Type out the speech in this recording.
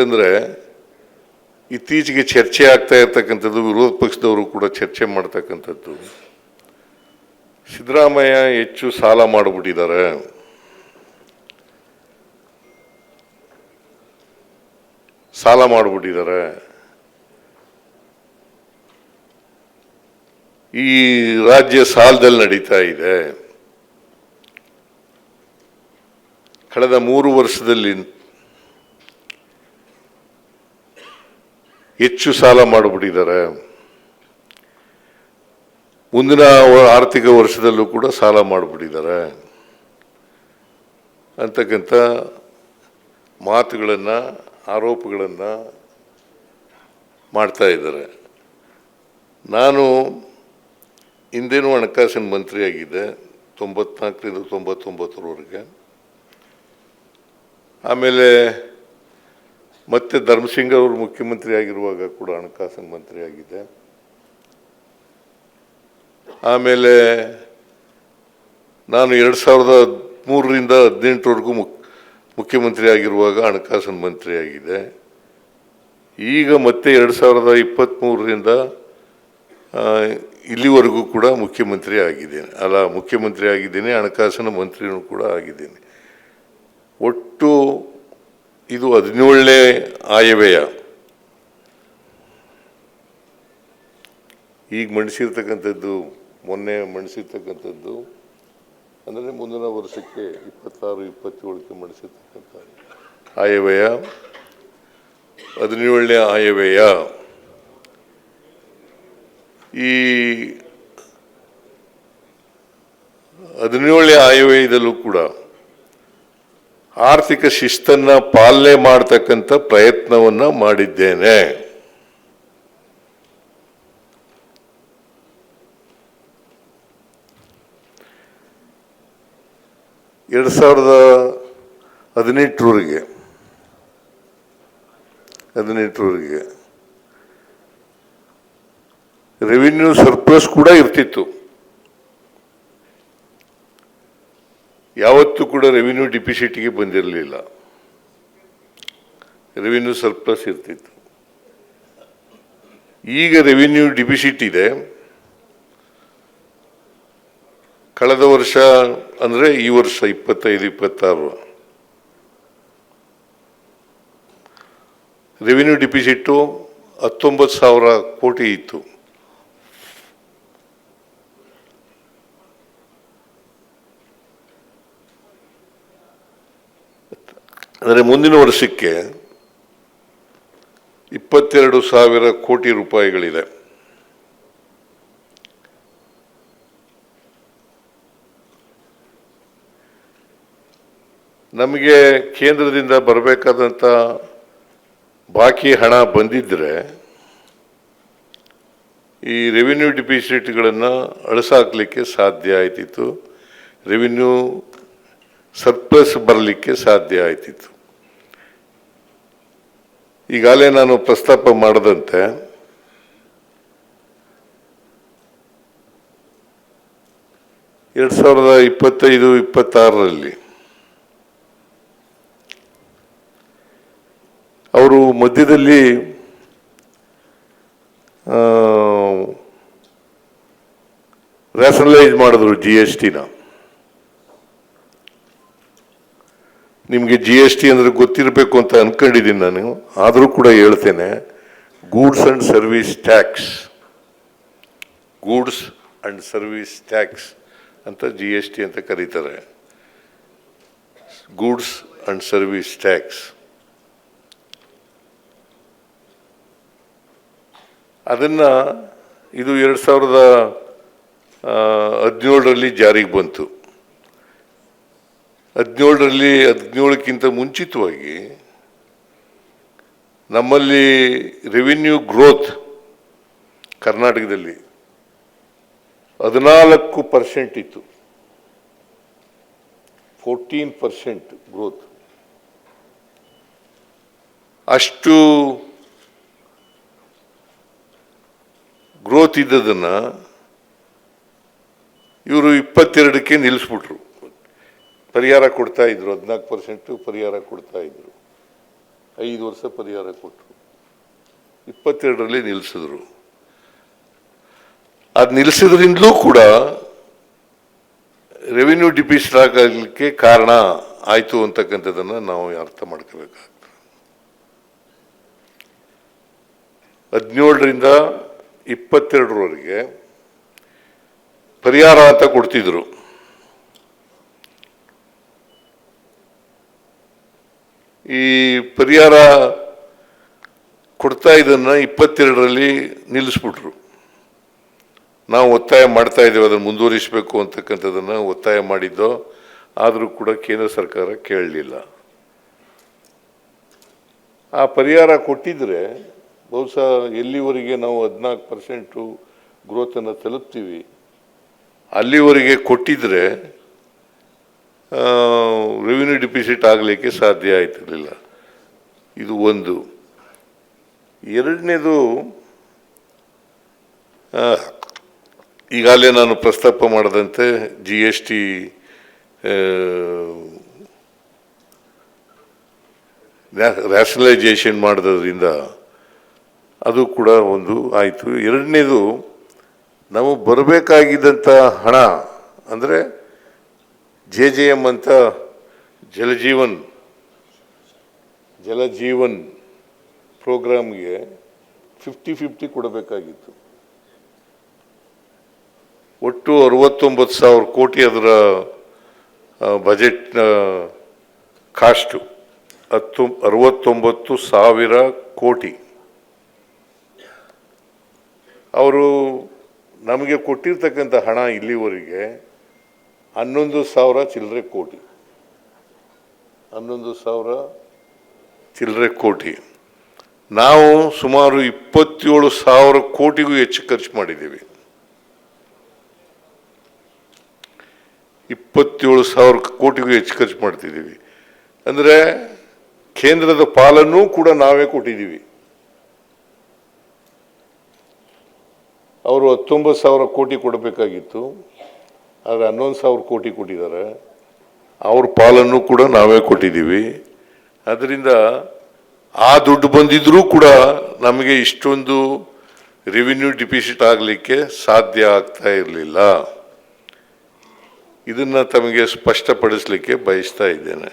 ಅಂದ್ರೆ ಇತ್ತೀಚೆಗೆ ಚರ್ಚೆ ಆಗ್ತಾ ಇರತಕ್ಕಂಥದ್ದು, ವಿರೋಧ ಪಕ್ಷದವರು ಕೂಡ ಚರ್ಚೆ ಮಾಡ್ತಕ್ಕಂಥದ್ದು, ಸಿದ್ದರಾಮಯ್ಯ ಹೆಚ್ಚು ಸಾಲ ಮಾಡಿಬಿಟ್ಟಿದ್ದಾರೆ, ಈ ರಾಜ್ಯ ಸಾಲದಲ್ಲಿ ನಡೀತಾ ಇದೆ. ಕಳೆದ 3 ವರ್ಷದಲ್ಲಿ ಹೆಚ್ಚು ಸಾಲ ಮಾಡಿಬಿಟ್ಟಿದ್ದಾರೆ. ಮುಂದಿನ ಆರ್ಥಿಕ ವರ್ಷದಲ್ಲೂ ಕೂಡ ಸಾಲ ಮಾಡಿಬಿಟ್ಟಿದ್ದಾರೆ ಅಂತಕ್ಕಂಥ ಮಾತುಗಳನ್ನು, ಆರೋಪಗಳನ್ನು ಮಾಡ್ತಾ ಇದ್ದಾರೆ. ನಾನು ಹಿಂದೇನೂ ಹಣಕಾಸಿನ ಮಂತ್ರಿಯಾಗಿದ್ದೆ 94ರಿಂದ 99ರವರೆಗೆ. ಆಮೇಲೆ ಮತ್ತೆ ಧರ್ಮಸಿಂಗ್ ಅವರು ಮುಖ್ಯಮಂತ್ರಿ ಆಗಿರುವಾಗ ಕೂಡ ಹಣಕಾಸಿನ ಮಂತ್ರಿ ಆಗಿದ್ದೆ. ಆಮೇಲೆ ನಾನು 2013ರಿಂದ 2018ವರೆಗೂ ಮುಖ್ಯಮಂತ್ರಿ ಆಗಿರುವಾಗ ಹಣಕಾಸಿನ ಮಂತ್ರಿ ಆಗಿದೆ. ಈಗ ಮತ್ತೆ 2023ರಿಂದ ಇಲ್ಲಿವರೆಗೂ ಕೂಡ ಮುಖ್ಯಮಂತ್ರಿ ಆಗಿದ್ದೇನೆ, ಹಣಕಾಸಿನ ಮಂತ್ರಿನೂ ಕೂಡ ಆಗಿದ್ದೇನೆ. ಒಟ್ಟು ಇದು 17ನೇ ಆಯವ್ಯಯ. ಈಗ ಮೊನ್ನೆ ಮಂಡಿಸಿರ್ತಕ್ಕಂಥದ್ದು ಅಂದರೆ ಮುಂದಿನ ವರ್ಷಕ್ಕೆ 26-27ಕ್ಕೆ ಮಂಡಿಸಿರ್ತಕ್ಕಂಥ ಆಯವ್ಯಯ 17ನೇ ಆಯವ್ಯಯ. ಈ 17ನೇ ಆಯವ್ಯಯದಲ್ಲೂ ಕೂಡ ಆರ್ಥಿಕ ಶಿಸ್ತನ್ನ ಪಾಲನೆ ಮಾಡತಕ್ಕಂಥ ಪ್ರಯತ್ನವನ್ನ ಮಾಡಿದ್ದೇನೆ. ಎರಡು 2018ವರೆಗೆ ರೆವಿನ್ಯೂ ಸರ್ಪ್ಲಸ್ ಕೂಡ ಇರ್ತಿತ್ತು. ಯಾವತ್ತೂ ಕೂಡ ರೆವಿನ್ಯೂ ಡಿಫಿಸಿಟ್ಗೆ ಬಂದಿರಲಿಲ್ಲ, ರೆವಿನ್ಯೂ ಸರ್ಪ್ಲಸ್ ಇರ್ತಿತ್ತು. ಈಗ ರೆವಿನ್ಯೂ ಡಿಫಿಸಿಟ್ ಇದೆ. ಕಳೆದ ವರ್ಷ ಅಂದರೆ ಈ ವರ್ಷ 25-26 ರೆವಿನ್ಯೂ ಡಿಫಿಸಿಟ್ಟು 19,000 ಕೋಟಿ ಇತ್ತು. ಅಂದರೆ ಮುಂದಿನ ವರ್ಷಕ್ಕೆ 22,000 ಕೋಟಿ ರೂಪಾಯಿಗಳಿದೆ. ನಮಗೆ ಕೇಂದ್ರದಿಂದ ಬರಬೇಕಾದಂಥ ಬಾಕಿ ಹಣ ಬಂದಿದ್ದರೆ ಈ ರೆವಿನ್ಯೂ ಡಿಫಿಸಿಟ್ಗಳನ್ನು ಅಳಿಸಾಕಲಿಕ್ಕೆ ಸಾಧ್ಯ ಆಯ್ತಿತ್ತು, ರೆವಿನ್ಯೂ ಸರ್ಪ್ಲಸ್ ಬರಲಿಕ್ಕೆ ಸಾಧ್ಯ ಆಯ್ತಿತ್ತು. ಈಗಾಗಲೇ ನಾನು ಪ್ರಸ್ತಾಪ ಮಾಡದಂತೆ ಎರಡು 2025-26ರಲ್ಲಿ ಅವರು ಮಧ್ಯದಲ್ಲಿ ರ್ಯಾಷನಲೈಸ್ ಮಾಡಿದ್ರು GSTನ. ನಿಮಗೆ GST ಅಂದರೆ ಗೊತ್ತಿರಬೇಕು ಅಂತ ಅನ್ಕೊಂಡಿದ್ದೀನಿ ನಾನು, ಆದರೂ ಕೂಡ ಹೇಳ್ತೇನೆ. ಗೂಡ್ಸ್ ಅಂಡ್ ಸರ್ವಿಸ್ ಟ್ಯಾಕ್ಸ್ ಅಂತ GST ಅಂತ ಕರೀತಾರೆ. ಗೂಡ್ಸ್ ಅಂಡ್ ಸರ್ವಿಸ್ ಟ್ಯಾಕ್ಸ್ ಅದನ್ನು ಇದು 2017ರಲ್ಲಿ ಜಾರಿಗೆ ಬಂತು. 17ಕ್ಕಿಂತ ಮುಂಚಿತವಾಗಿ ನಮ್ಮಲ್ಲಿ ರೆವಿನ್ಯೂ ಗ್ರೋತ್ ಕರ್ನಾಟಕದಲ್ಲಿ 14% ಇತ್ತು, 14% ಗ್ರೋತ್. ಅಷ್ಟು ಗ್ರೋತ್ ಇದ್ದದನ್ನು ಇವರು 22ಕ್ಕೆ ನಿಲ್ಲಿಸ್ಬಿಟ್ರು. ಪರಿಹಾರ ಕೊಡ್ತಾ ಇದ್ರು, 14% ಪರಿಹಾರ ಕೊಡ್ತಾ ಇದ್ರು. 5 ವರ್ಷ ಪರಿಹಾರ ಕೊಟ್ಟರು, 22ರಲ್ಲಿ ನಿಲ್ಲಿಸಿದ್ರು. ಅದು ನಿಲ್ಲಿಸಿದ್ರಿಂದಲೂ ಕೂಡ ರೆವಿನ್ಯೂ ಡಿಫಿಸಿಟ್ ಆಗಲಿಕ್ಕೆ ಕಾರಣ ಆಯಿತು ಅಂತಕ್ಕಂಥದ್ದನ್ನು ನಾವು ಅರ್ಥ ಮಾಡ್ಕೋಬೇಕಾಗ್ತದೆ. 17ರಿಂದ 22ರವರೆಗೆ ಪರಿಹಾರ ಅಂತ ಕೊಡ್ತಿದ್ರು. ಈ ಪರಿಹಾರ ಕೊಡ್ತಾ ಇದನ್ನ 22ರಲ್ಲಿ ನಿಲ್ಲಿಸ್ಬಿಟ್ರು. ನಾವು ಒತ್ತಾಯ ಮಾಡ್ತಾ ಇದ್ದೇವೆ ಅದನ್ನು ಮುಂದುವರಿಸಬೇಕು ಅಂತಕ್ಕಂಥದ್ದನ್ನು ಒತ್ತಾಯ ಮಾಡಿದ್ದೋ, ಆದರೂ ಕೂಡ ಕೇಂದ್ರ ಸರ್ಕಾರ ಕೇಳಲಿಲ್ಲ. ಆ ಪರಿಹಾರ ಕೊಟ್ಟಿದ್ರೆ ಬಹುಶಃ ಎಲ್ಲಿವರೆಗೆ ನಾವು 14% ಗ್ರೋತನ್ನು ತಲುಪ್ತೀವಿ ಅಲ್ಲಿವರೆಗೆ ಕೊಟ್ಟಿದ್ರೆ ರೆವಿನ್ಯೂ ಡಿಫಿಸಿಟ್ ಆಗಲಿಕ್ಕೆ ಸಾಧ್ಯ ಆಯ್ತಿರಲಿಲ್ಲ. ಇದು ಒಂದು. ಎರಡನೇದು, ಈಗಾಗಲೇ ನಾನು ಪ್ರಸ್ತಾಪ ಮಾಡದಂತೆ GST ರ್ಯಾಷನಲೈಸೇಷನ್ ಮಾಡೋದ್ರಿಂದ ಅದು ಕೂಡ ಒಂದು ಆಯಿತು. ಎರಡನೇದು, ನಮಗೆ ಬರಬೇಕಾಗಿದ್ದಂಥ ಹಣ ಅಂದರೆ JJM ಅಂತ ಜಲಜೀವನ್ ಪ್ರೋಗ್ರಾಮ್ಗೆ 50-50 ಕೊಡಬೇಕಾಗಿತ್ತು. ಒಟ್ಟು 69,000 ಕೋಟಿ ಅದರ ಬಜೆಟ್ನ ಕಾಸ್ಟು 69,000 ಕೋಟಿ. ಅವರು ನಮಗೆ ಕೊಟ್ಟಿರ್ತಕ್ಕಂಥ ಹಣ ಇಲ್ಲಿವರೆಗೆ 11,000 ಚಿಲ್ಲರೆ ಕೋಟಿ. 11,000 ಚಿಲ್ಲರೆ ಕೋಟಿ. ನಾವು ಸುಮಾರು 27,000 ಕೋಟಿಗೂ ಹೆಚ್ಚು ಖರ್ಚು ಮಾಡಿದ್ದೀವಿ. 27,000 ಕೋಟಿಗೂ ಹೆಚ್ಚು ಖರ್ಚು ಮಾಡ್ತಿದ್ದೀವಿ. ಅಂದರೆ ಕೇಂದ್ರದ ಪಾಲನ್ನು ಕೂಡ ನಾವೇ ಕೊಟ್ಟಿದ್ದೀವಿ. ಅವರು 19,000 ಕೋಟಿ ಕೊಡಬೇಕಾಗಿತ್ತು, ಆದರೆ 11,000 ಕೋಟಿ ಕೊಟ್ಟಿದ್ದಾರೆ. ಅವ್ರ ಪಾಲನ್ನು ಕೂಡ ನಾವೇ ಕೊಟ್ಟಿದ್ದೀವಿ. ಅದರಿಂದ ಆ ದುಡ್ಡು ಬಂದಿದ್ರೂ ಕೂಡ ನಮಗೆ ಇಷ್ಟೊಂದು ರೆವಿನ್ಯೂ ಡಿಫಿಸಿಟ್ ಆಗಲಿಕ್ಕೆ ಸಾಧ್ಯ ಆಗ್ತಾ ಇರಲಿಲ್ಲ. ಇದನ್ನು ತಮಗೆ ಸ್ಪಷ್ಟಪಡಿಸಲಿಕ್ಕೆ ಬಯಸ್ತಾ ಇದ್ದೇನೆ.